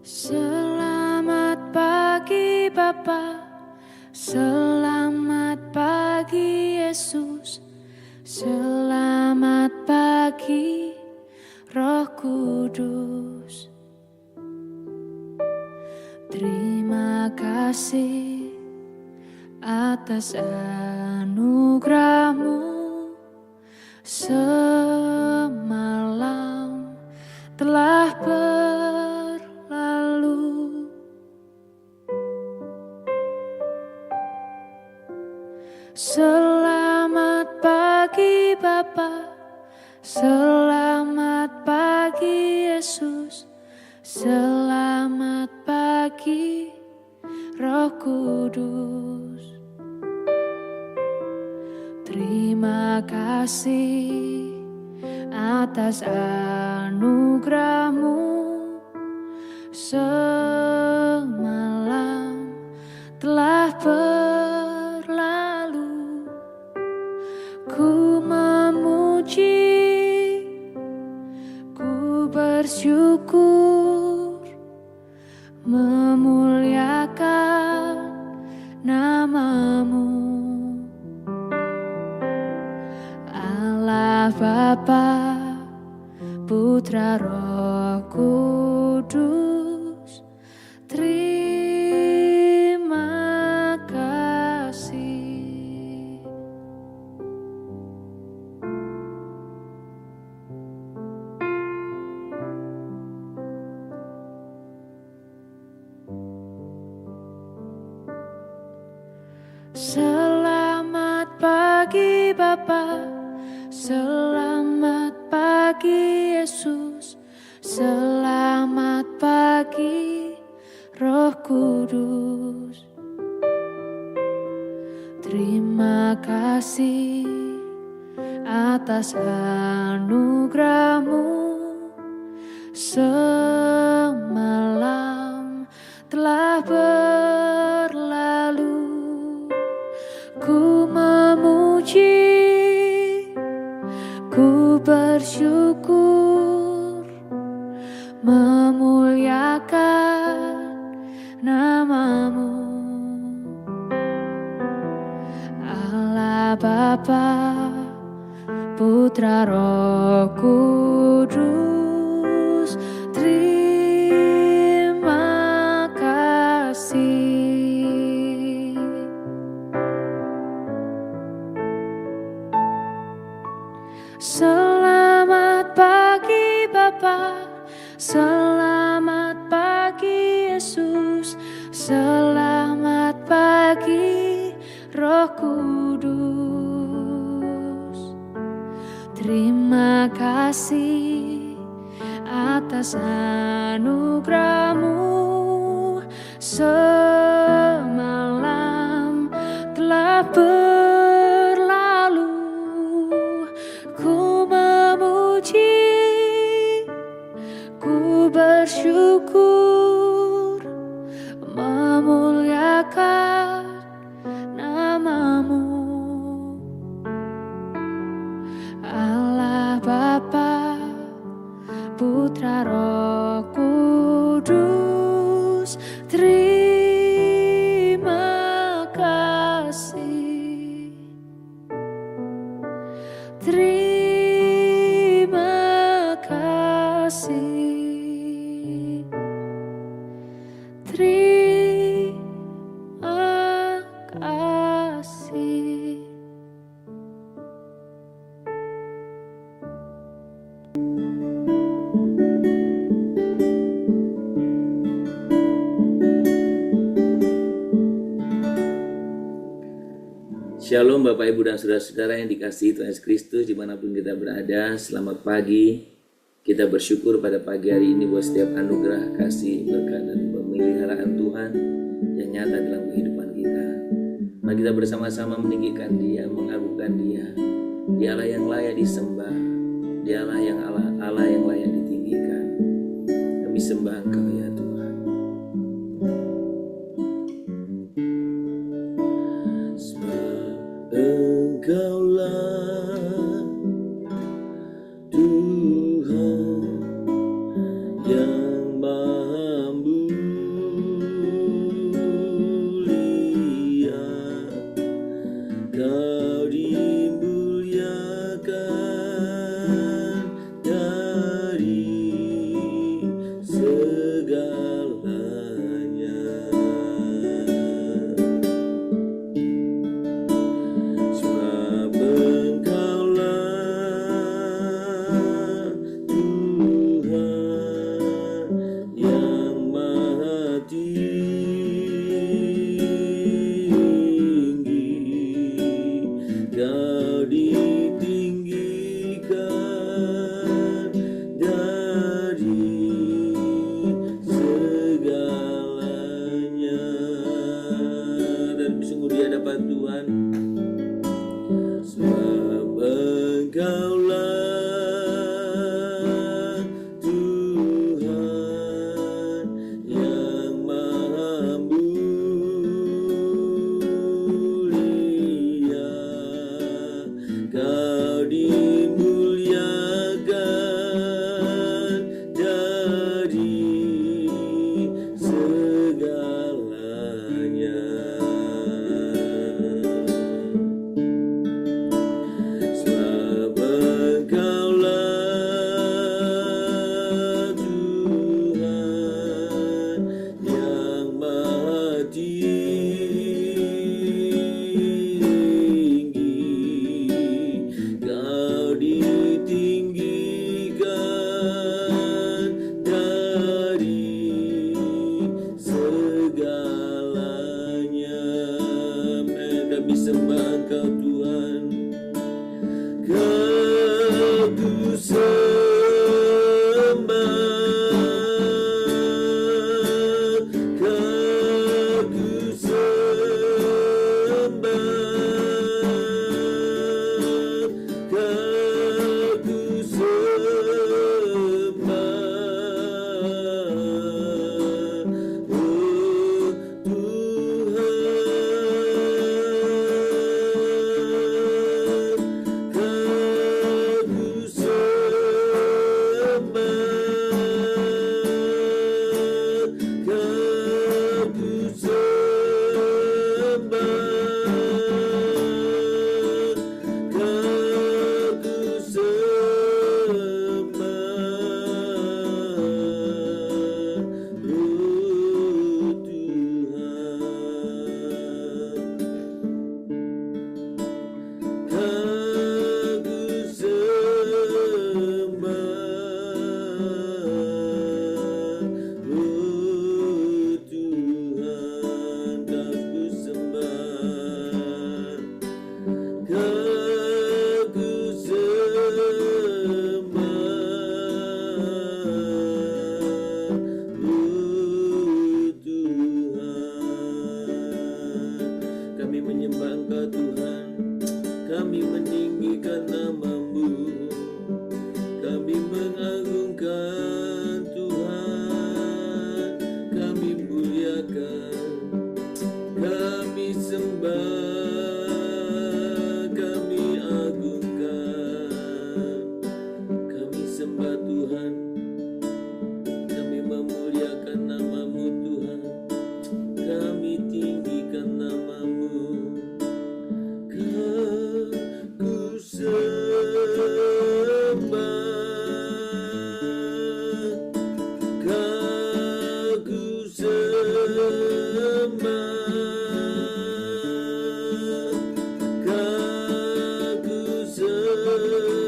Selamat pagi Bapa, selamat pagi Yesus, selamat pagi Roh Kudus. Terima kasih atas anugerah-Mu semalam telah berlalu. Selamat pagi Bapa, selamat pagi Yesus, selamat pagi Roh Kudus. Terima kasih atas anugerah-Mu semalam telah berlalu. Ku memuji, ku bersyukur, memuliakan nama-Mu. Allah Bapa, Putra Roh Kudus, terima kasih. Selamat pagi Bapa, selamat pagi Yesus, selamat pagi Roh Kudus. Terima kasih atas anugerah-Mu semalam telah berlalu. Ku memuji, ku bersyukur, memuliakan nama-Mu. Allah Bapa, Putra Roh Kudus, terima kasih. Selamat pagi Bapa, selamat pagi Yesus, selamat pagi Roh Kudus. Terima kasih atas anugerah-Mu semalam telah berlalu. Ku memuji, ku bersyukur, memuliakan nama-Mu. Allah Bapa, Putra Roh Kudus, terima kasih. Terima kasih. Terima kasih. Shalom Bapak Ibu dan Saudara-saudara yang dikasihi Tuhan Yesus Kristus dimanapun kita berada. Selamat pagi. Kita bersyukur pada pagi hari ini buat setiap anugerah, kasih, berkat dan pemeliharaan Tuhan yang nyata dalam kehidupan kita. Mari kita bersama-sama meninggikan Dia, mengagungkan Dia. Dialah yang layak disembah, Dialah yang Allah yang layak ditinggikan. Kami sembah Engkau ya Tuhan. Engkaulah Tuhan yang Maha Tuhan. Kami memuliakan nama-Mu Tuhan. Kami tinggikan nama-Mu. Ku sembah, ku sembah, ku sembah, oh Tuhan. Ku sembah, oh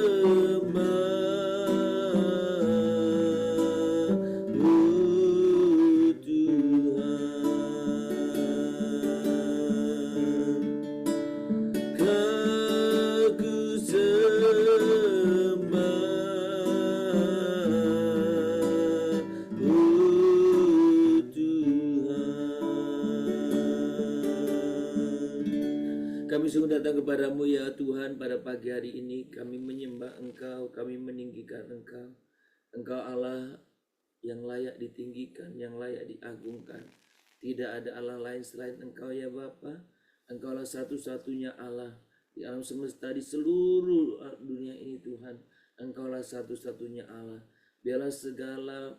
Tuhan. Kami sungguh datang kepadamu ya Tuhan pada pagi hari ini. Kami menyembah Engkau, kami meninggikan Engkau. Engkau Allah yang layak ditinggikan, yang layak diagungkan. Tidak ada Allah lain selain Engkau ya Bapa. Engkaulah satu-satunya Allah di alam semesta, di seluruh dunia ini Tuhan. Engkaulah satu-satunya Allah. Biarlah segala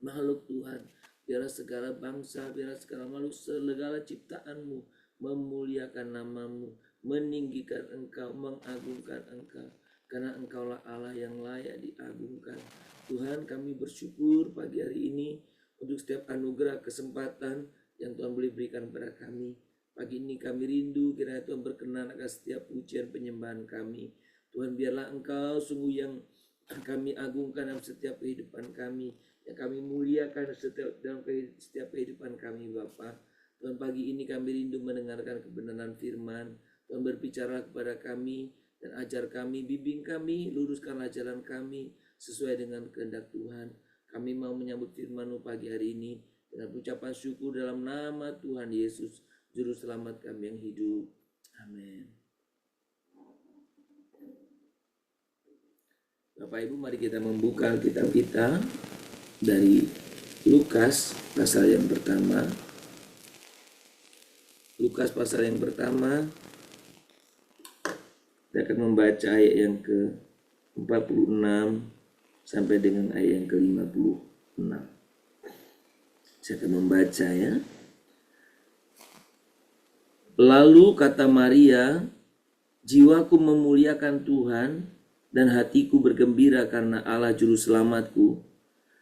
makhluk Tuhan, biarlah segala bangsa, biarlah segala makhluk, segala ciptaan-Mu memuliakan nama-Mu, meninggikan Engkau, mengagungkan Engkau. Karena Engkaulah Allah yang layak diagungkan. Tuhan, kami bersyukur pagi hari ini untuk setiap anugerah kesempatan yang Tuhan boleh berikan kepada kami. Pagi ini kami rindu kiranya Tuhan berkenan akan setiap pujian penyembahan kami. Tuhan, biarlah Engkau sungguh yang kami agungkan dalam setiap kehidupan kami, yang kami muliakan dalam setiap kehidupan kami Bapa. Tuhan, pagi ini kami rindu mendengarkan kebenaran firman. Tuhan, berbicara kepada kami dan ajar kami, bimbing kami, luruskanlah jalan kami sesuai dengan kehendak Tuhan. Kami mau menyambut firman-Mu pagi hari ini dengan ucapan syukur dalam nama Tuhan Yesus, Juru Selamat kami yang hidup. Amin. Bapak Ibu, mari kita membuka kitab kita dari Lukas pasal yang pertama. Lukas pasal yang pertama, kita akan membaca ayat yang ke-46 sampai dengan ayat yang ke-56. Saya akan membaca ya. Lalu kata Maria, jiwaku memuliakan Tuhan dan hatiku bergembira karena Allah Juru Selamatku.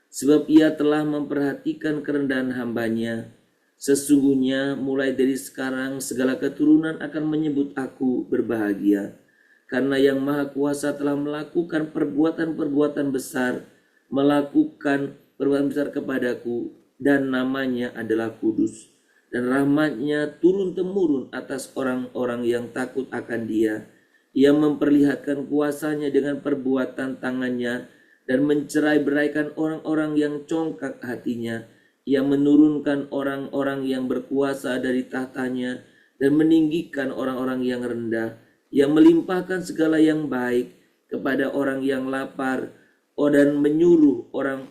Sebab Ia telah memperhatikan kerendahan hamba-Nya. Sesungguhnya mulai dari sekarang segala keturunan akan menyebut aku berbahagia. Karena Yang Maha Kuasa telah melakukan perbuatan-perbuatan besar, melakukan perbuatan besar kepadaku, dan namanya adalah kudus. Dan rahmat-Nya turun-temurun atas orang-orang yang takut akan Dia. Ia memperlihatkan kuasa-Nya dengan perbuatan tangan-Nya dan mencerai-beraikan orang-orang yang congkak hatinya. Ia menurunkan orang-orang yang berkuasa dari tahtanya dan meninggikan orang-orang yang rendah. Ia melimpahkan segala yang baik kepada orang yang lapar, dan menyuruh orang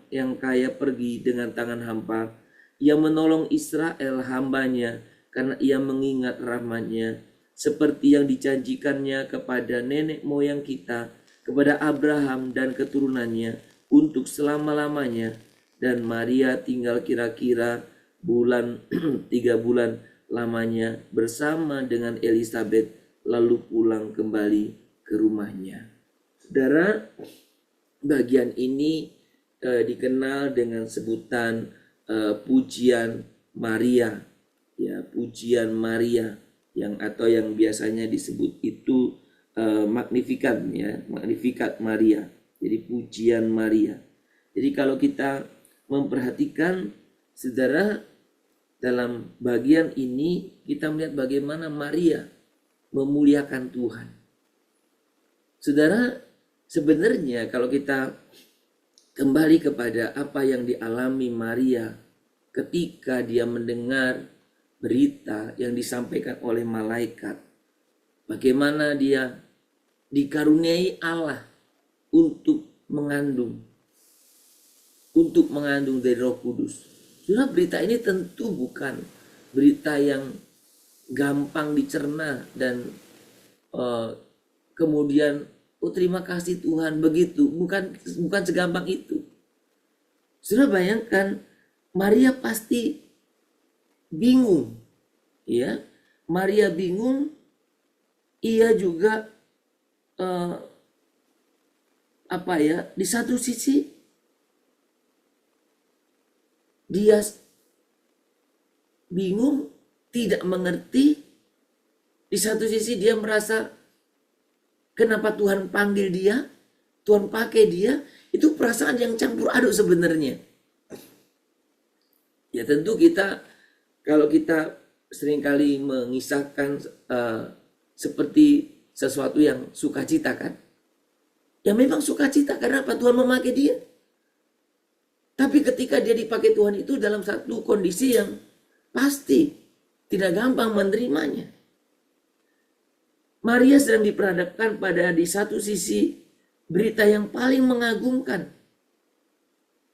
yang kaya pergi dengan tangan hampa. Ia menolong Israel hamba-Nya karena Ia mengingat rahmat-Nya, seperti yang dijanjikannya kepada nenek moyang kita, kepada Abraham dan keturunannya untuk selama-lamanya. Dan Maria tinggal kira-kira 3 bulan lamanya bersama dengan Elisabet, lalu pulang kembali ke rumahnya. Saudara, bagian ini dikenal dengan sebutan pujian Maria, ya, pujian Maria, yang biasanya disebut itu Magnificat, ya, Magnificat Maria. Jadi pujian Maria. Jadi kalau kita memperhatikan, saudara, dalam bagian ini kita melihat bagaimana Maria memuliakan Tuhan. Saudara, sebenarnya kalau kita kembali kepada apa yang dialami Maria ketika dia mendengar berita yang disampaikan oleh malaikat, bagaimana dia dikaruniai Allah untuk mengandung dari Roh Kudus. Saudara, berita ini tentu bukan berita yang gampang dicerna dan kemudian oh terima kasih Tuhan, begitu. Bukan segampang itu. Sudah bayangkan, Maria pasti bingung, ya. Maria bingung, ia juga di satu sisi dia bingung, tidak mengerti. Di satu sisi dia merasa kenapa Tuhan panggil dia, Tuhan pakai dia. Itu perasaan yang campur aduk sebenarnya. Ya tentu kalau kita seringkali mengisahkan seperti sesuatu yang sukacita kan. Ya memang sukacita, karena apa? Tuhan memakai dia. Tapi ketika dia dipakai Tuhan itu dalam satu kondisi yang pasti tidak gampang menerimanya. Maria sedang diperhadapkan pada di satu sisi berita yang paling mengagumkan.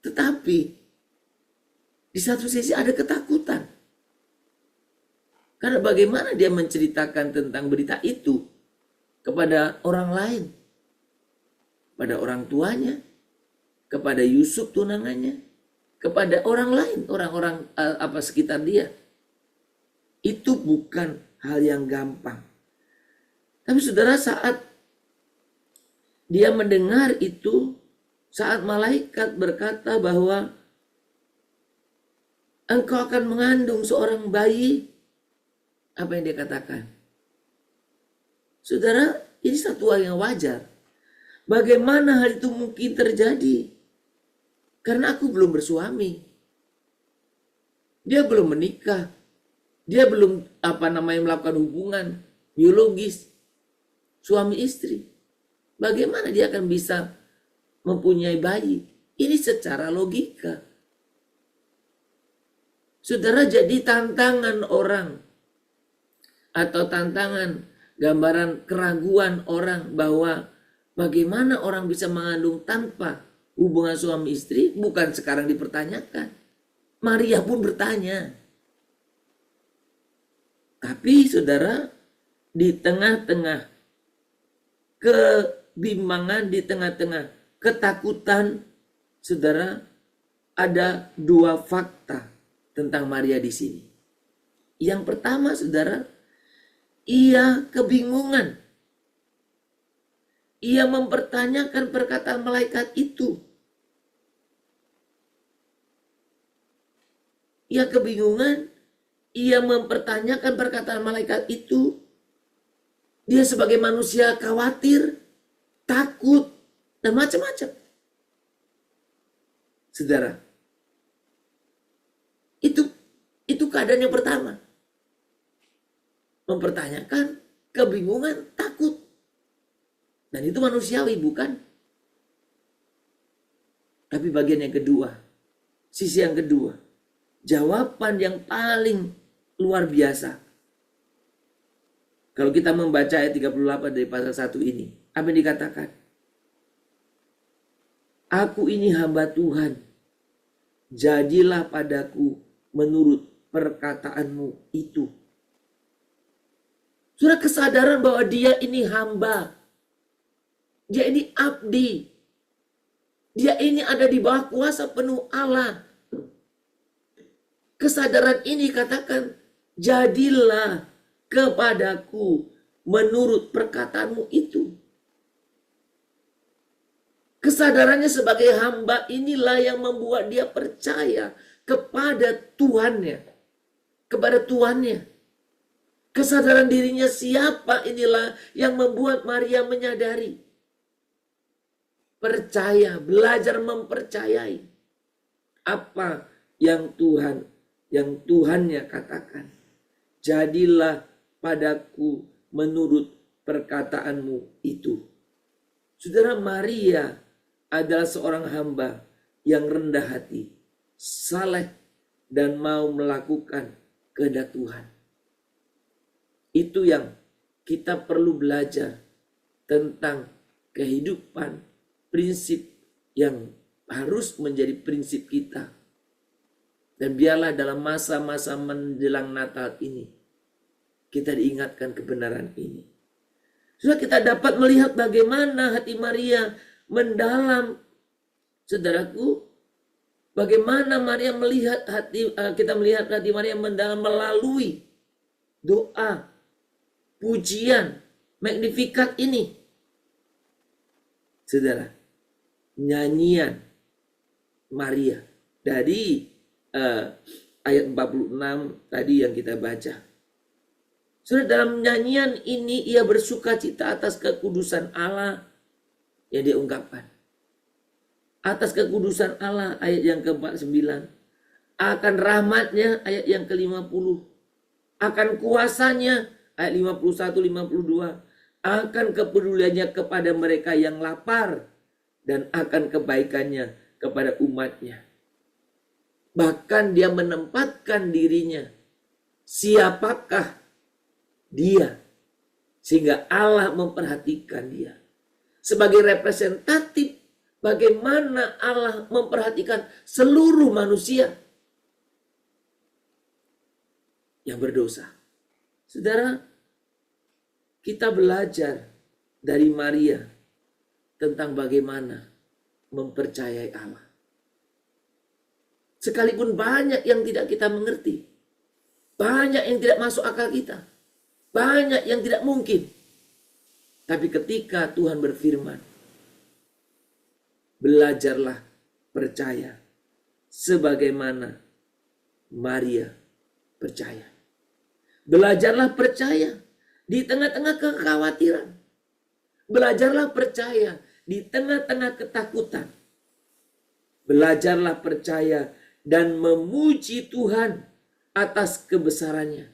Tetapi di satu sisi ada ketakutan. Karena bagaimana dia menceritakan tentang berita itu kepada orang lain, pada orang tuanya, kepada Yusuf tunangannya, kepada orang lain, orang-orang sekitar dia. Itu bukan hal yang gampang. Tapi saudara, saat dia mendengar itu, saat malaikat berkata bahwa engkau akan mengandung seorang bayi, apa yang dia katakan? Saudara, ini satu hal yang wajar. Bagaimana hal itu mungkin terjadi? Karena aku belum bersuami. Dia belum menikah. Dia belum melakukan hubungan biologis suami istri. Bagaimana dia akan bisa mempunyai bayi? Ini secara logika. Saudara, jadi tantangan orang atau tantangan gambaran keraguan orang bahwa bagaimana orang bisa mengandung tanpa hubungan suami istri bukan sekarang dipertanyakan. Maria pun bertanya. Tapi saudara, di tengah-tengah kebimbangan, di tengah-tengah ketakutan, saudara, ada dua fakta tentang Maria di sini. Yang pertama, saudara, ia kebingungan. Ia mempertanyakan perkataan malaikat itu. Ia kebingungan, ia mempertanyakan perkataan malaikat itu. Dia sebagai manusia khawatir, takut, dan macam-macam. Saudara, itu keadaan yang pertama. Mempertanyakan, kebingungan, takut. Dan itu manusiawi, bukan? Tapi bagian yang kedua, sisi yang kedua, jawaban yang paling luar biasa. Kalau kita membaca ayat 38 dari pasal 1 ini, apa yang dikatakan? Aku ini hamba Tuhan, jadilah padaku menurut perkataanmu itu. Sudah kesadaran bahwa dia ini hamba. Dia ini abdi. Dia ini ada di bawah kuasa penuh Allah. Kesadaran ini katakan, jadilah kepadaku menurut perkataanmu itu. Kesadarannya sebagai hamba inilah yang membuat dia percaya kepada Tuhannya. Kepada Tuhannya. Kesadaran dirinya siapa inilah yang membuat Maria menyadari. Percaya, belajar mempercayai apa yang Tuhannya katakan. Jadilah padaku menurut perkataanmu itu. Saudara, Maria adalah seorang hamba yang rendah hati, saleh, dan mau melakukan kehendak Tuhan. Itu yang kita perlu belajar tentang kehidupan, prinsip yang harus menjadi prinsip kita. Dan biarlah dalam masa-masa menjelang Natal ini, kita diingatkan kebenaran ini. Sudah kita dapat melihat bagaimana hati Maria mendalam. Saudaraku, bagaimana Maria melihat kita melihat hati Maria mendalam melalui doa, pujian, Magnificat ini. Saudara, nyanyian Maria dari ayat 46 tadi yang kita baca. Saudara, dalam nyanyian ini ia bersuka cita atas kekudusan Allah yang diungkapkan. Atas kekudusan Allah ayat yang ke-49. Akan rahmatnya ayat yang ke-50. Akan kuasanya ayat 51-52. Akan kepeduliannya kepada mereka yang lapar. Dan akan kebaikannya kepada umatnya. Bahkan dia menempatkan dirinya. Siapakah dia? Sehingga Allah memperhatikan dia. Sebagai representatif bagaimana Allah memperhatikan seluruh manusia yang berdosa. Saudara, kita belajar dari Maria tentang bagaimana mempercayai Allah. Sekalipun banyak yang tidak kita mengerti, banyak yang tidak masuk akal kita, banyak yang tidak mungkin. Tapi ketika Tuhan berfirman, belajarlah percaya sebagaimana Maria percaya. Belajarlah percaya di tengah-tengah kekhawatiran. Belajarlah percaya di tengah-tengah ketakutan. Belajarlah percaya dan memuji Tuhan atas kebesarannya.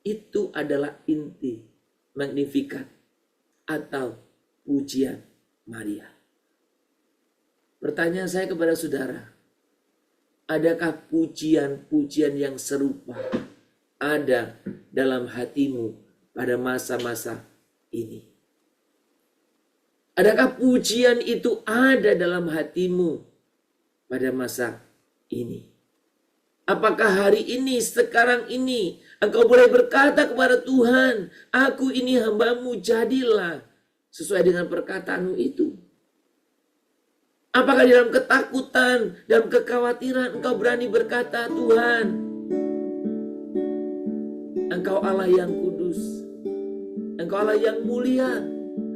Itu adalah inti Magnificat atau pujian Maria. Pertanyaan saya kepada saudara, adakah pujian-pujian yang serupa ada dalam hatimu pada masa-masa ini? Adakah pujian itu ada dalam hatimu pada masa ini? Apakah hari ini, sekarang ini, engkau boleh berkata kepada Tuhan, aku ini hamba-Mu, jadilah sesuai dengan perkataanmu itu. Apakah dalam ketakutan, dalam kekhawatiran, engkau berani berkata, Tuhan, Engkau Allah yang kudus, Engkau Allah yang mulia,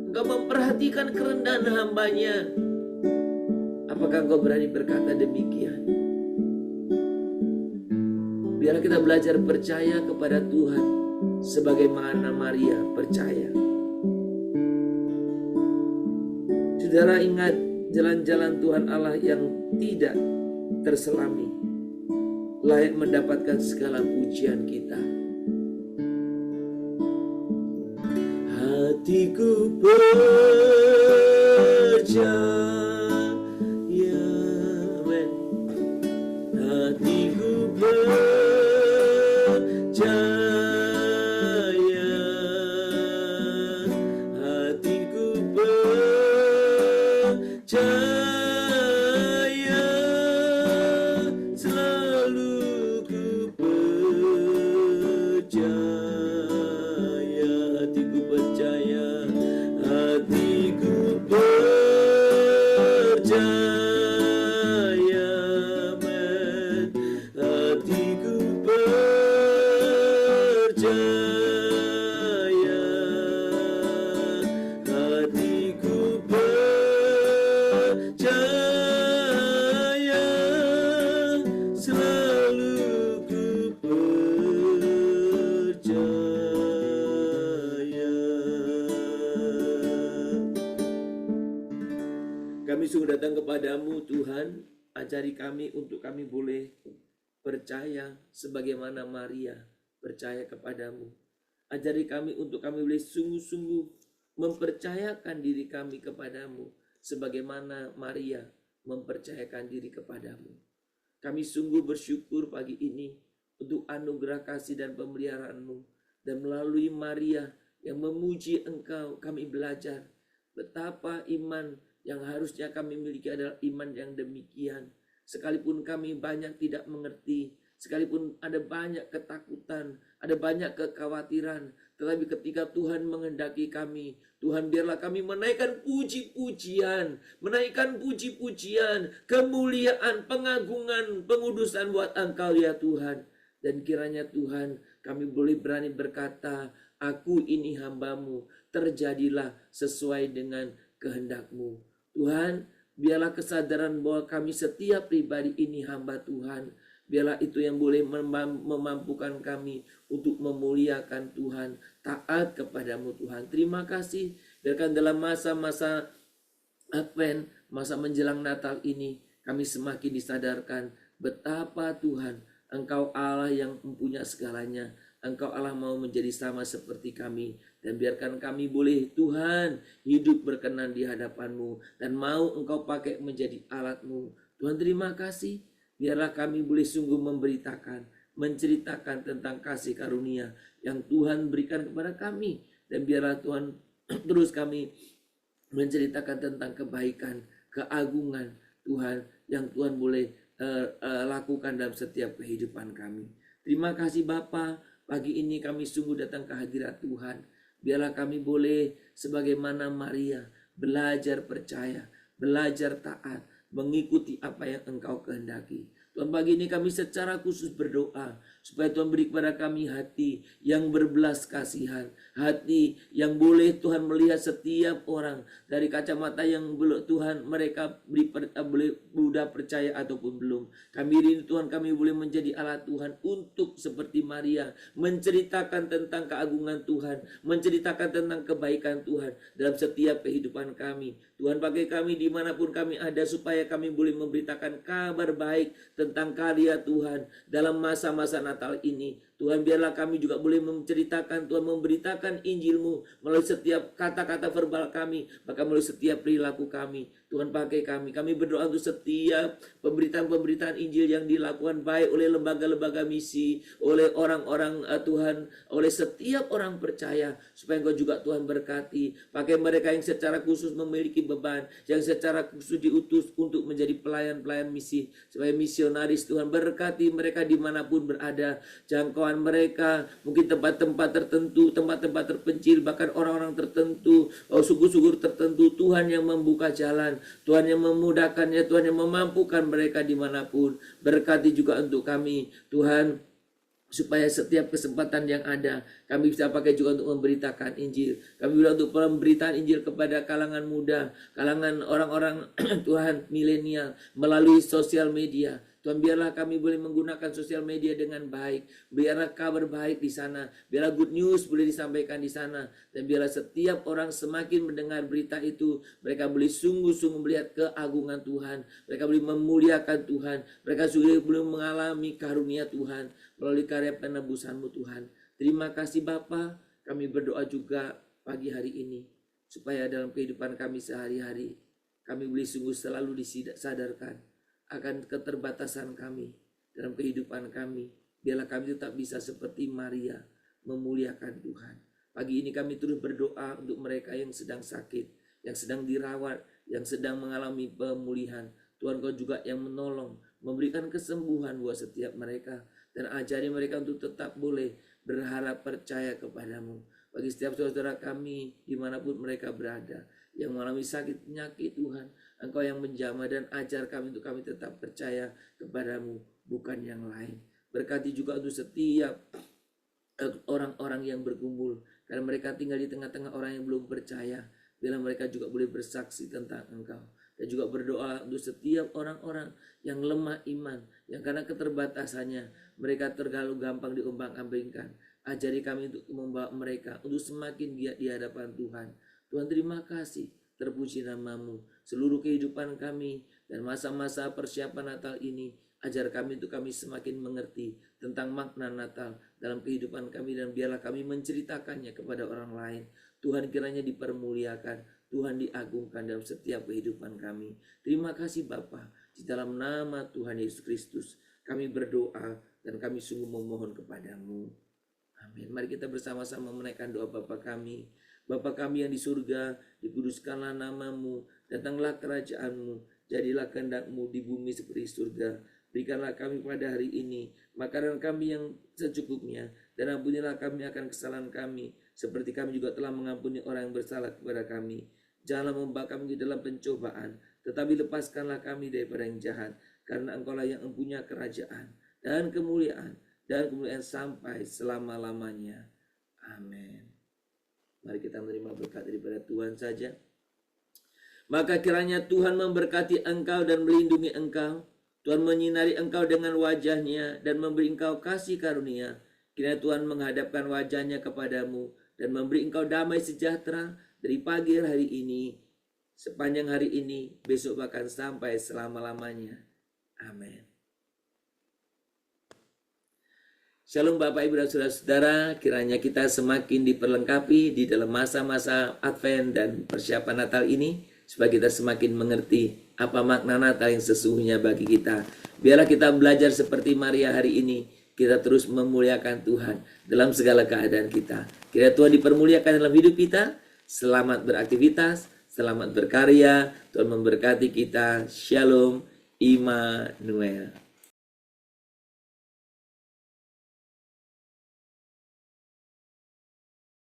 Engkau memperhatikan kerendahan hamba-Nya. Apakah engkau berani berkata demikian? Biarlah kita belajar percaya kepada Tuhan sebagaimana Maria percaya. Saudara, ingat jalan-jalan Tuhan Allah yang tidak terselami layak mendapatkan segala pujian kita. Hatiku percaya, hatiku percaya, hatiku percaya, selalu ku percaya, hatiku percaya, hatiku percaya, men, hatiku percaya, hatiku percaya, selalu ku percaya. Kami sungguh datang kepadamu Tuhan, ajari kami untuk kami boleh percaya sebagaimana Maria percaya kepadamu. Ajari kami untuk kami boleh sungguh-sungguh mempercayakan diri kami kepadamu sebagaimana Maria mempercayakan diri kepadamu. Kami sungguh bersyukur pagi ini untuk anugerah kasih dan pemeliharaan-Mu. Dan melalui Maria yang memuji Engkau, kami belajar betapa iman yang harusnya kami miliki adalah iman yang demikian. Sekalipun kami banyak tidak mengerti, sekalipun ada banyak ketakutan, ada banyak kekhawatiran, Tetapi ketika Tuhan menghendaki kami, Tuhan biarlah kami menaikkan puji-pujian, kemuliaan, pengagungan, pengudusan buat Engkau ya Tuhan. Dan kiranya Tuhan kami boleh berani berkata, aku ini hamba-Mu, terjadilah sesuai dengan kehendak-Mu. Tuhan, biarlah kesadaran bahwa kami setiap pribadi ini hamba Tuhan. Biarlah itu yang boleh memampukan kami untuk memuliakan Tuhan, taat kepadamu Tuhan. Terima kasih, biarkan dalam masa-masa Advent, masa menjelang Natal ini, kami semakin disadarkan betapa Tuhan, Engkau Allah yang mempunyai segalanya. Engkau Allah mau menjadi sama seperti kami. Dan biarkan kami boleh Tuhan hidup berkenan di hadapan-Mu. Dan mau Engkau pakai menjadi alat-Mu. Tuhan terima kasih. Biarlah kami boleh sungguh memberitakan, menceritakan tentang kasih karunia yang Tuhan berikan kepada kami. Dan biarlah Tuhan terus kami menceritakan tentang kebaikan, keagungan Tuhan yang Tuhan boleh lakukan dalam setiap kehidupan kami. Terima kasih Bapa, pagi ini kami sungguh datang ke hadirat Tuhan. Biarlah kami boleh sebagaimana Maria belajar percaya, belajar taat, mengikuti apa yang Engkau kehendaki. Tuhan, pagi ini kami secara khusus berdoa supaya Tuhan beri kepada kami hati yang berbelas kasihan, hati yang boleh Tuhan melihat setiap orang dari kacamata yang belum Tuhan mereka boleh mudah percaya ataupun belum. Kami rindu Tuhan kami boleh menjadi alat Tuhan untuk seperti Maria menceritakan tentang keagungan Tuhan, menceritakan tentang kebaikan Tuhan dalam setiap kehidupan kami. Tuhan, pakai kami dimanapun kami ada supaya kami boleh memberitakan kabar baik tentang karya Tuhan dalam masa-masa Natal ini. Tuhan, biarlah kami juga boleh menceritakan Tuhan, memberitakan Injil-Mu melalui setiap kata-kata verbal kami, bahkan melalui setiap perilaku kami. Tuhan, pakai kami. Kami berdoa untuk setiap pemberitaan-pemberitaan Injil yang dilakukan baik oleh lembaga-lembaga misi, oleh orang-orang Tuhan, oleh setiap orang percaya, supaya Engkau juga Tuhan berkati. Pakai mereka yang secara khusus memiliki beban, yang secara khusus diutus untuk menjadi pelayan-pelayan misi, supaya misionaris Tuhan berkati mereka dimanapun berada, jangkauan mereka, mungkin tempat-tempat tertentu, tempat-tempat terpencil, bahkan orang-orang tertentu, suku-suku tertentu. Tuhan yang membuka jalan, Tuhan yang memudahkannya, Tuhan yang memampukan mereka dimanapun. Berkati juga untuk kami Tuhan, supaya setiap kesempatan yang ada kami bisa pakai juga untuk memberitakan Injil. Kami bilang untuk pemberitaan Injil kepada kalangan muda, kalangan orang-orang Tuhan milenial melalui sosial media. Tuhan, biarlah kami boleh menggunakan sosial media dengan baik. Biarlah kabar baik di sana, biarlah good news boleh disampaikan di sana, dan biarlah setiap orang semakin mendengar berita itu, mereka boleh sungguh-sungguh melihat keagungan Tuhan, mereka boleh memuliakan Tuhan, mereka juga boleh mengalami karunia Tuhan melalui karya penebusan-Mu Tuhan. Terima kasih Bapa, kami berdoa juga pagi hari ini supaya dalam kehidupan kami sehari-hari kami boleh sungguh selalu disadarkan akan keterbatasan kami dalam kehidupan kami. Biarlah kami tetap bisa seperti Maria memuliakan Tuhan. Pagi ini kami terus berdoa untuk mereka yang sedang sakit, yang sedang dirawat, yang sedang mengalami pemulihan. Tuhan, Kau juga yang menolong, memberikan kesembuhan buat setiap mereka, dan ajari mereka untuk tetap boleh berharap percaya kepadamu. Bagi setiap saudara kami dimanapun mereka berada yang mengalami sakit penyakit, Tuhan, Engkau yang menjamah, dan ajar kami untuk kami tetap percaya kepadamu, bukan yang lain. Berkati juga untuk setiap orang-orang yang berkumpul, karena mereka tinggal di tengah-tengah orang yang belum percaya. Bila mereka juga boleh bersaksi tentang Engkau. Dan juga berdoa untuk setiap orang-orang yang lemah iman, yang karena keterbatasannya mereka terlalu gampang diombang-ambingkan. Ajari kami untuk membawa mereka untuk semakin giat di hadapan Tuhan. Tuhan, terima kasih, terpuji nama-Mu. Seluruh kehidupan kami dan masa-masa persiapan Natal ini, ajar kami untuk kami semakin mengerti tentang makna Natal dalam kehidupan kami, dan biarlah kami menceritakannya kepada orang lain. Tuhan, kiranya dipermuliakan, Tuhan diagungkan dalam setiap kehidupan kami. Terima kasih Bapa, di dalam nama Tuhan Yesus Kristus kami berdoa dan kami sungguh memohon kepadamu. Amin. Mari kita bersama-sama menaikkan doa Bapa kami. Bapa kami yang di surga, dikuduskanlah nama-Mu, datanglah kerajaan-Mu, jadilah kehendak-Mu di bumi seperti surga. Berikanlah kami pada hari ini makanan kami yang secukupnya, dan ampunilah kami akan kesalahan kami, seperti kami juga telah mengampuni orang yang bersalah kepada kami. Janganlah membawa kami ke dalam pencobaan, tetapi lepaskanlah kami daripada yang jahat, karena Engkaulah yang mempunyai kerajaan dan kemuliaan sampai selama-lamanya. Amin. Mari kita menerima berkat daripada Tuhan saja. Maka kiranya Tuhan memberkati engkau dan melindungi engkau. Tuhan menyinari engkau dengan wajah-Nya dan memberi engkau kasih karunia. Kiranya Tuhan menghadapkan wajah-Nya kepadamu dan memberi engkau damai sejahtera dari pagi hari ini, sepanjang hari ini, besok bahkan sampai selama-lamanya. Amin. Shalom Bapak Ibu dan Saudara-saudara, kiranya kita semakin diperlengkapi di dalam masa-masa Advent dan persiapan Natal ini, supaya kita semakin mengerti apa makna Natal yang sesungguhnya bagi kita. Biarlah kita belajar seperti Maria hari ini, kita terus memuliakan Tuhan dalam segala keadaan kita. Kiranya Tuhan dipermuliakan dalam hidup kita. Selamat beraktivitas, selamat berkarya. Tuhan memberkati kita. Shalom, Immanuel.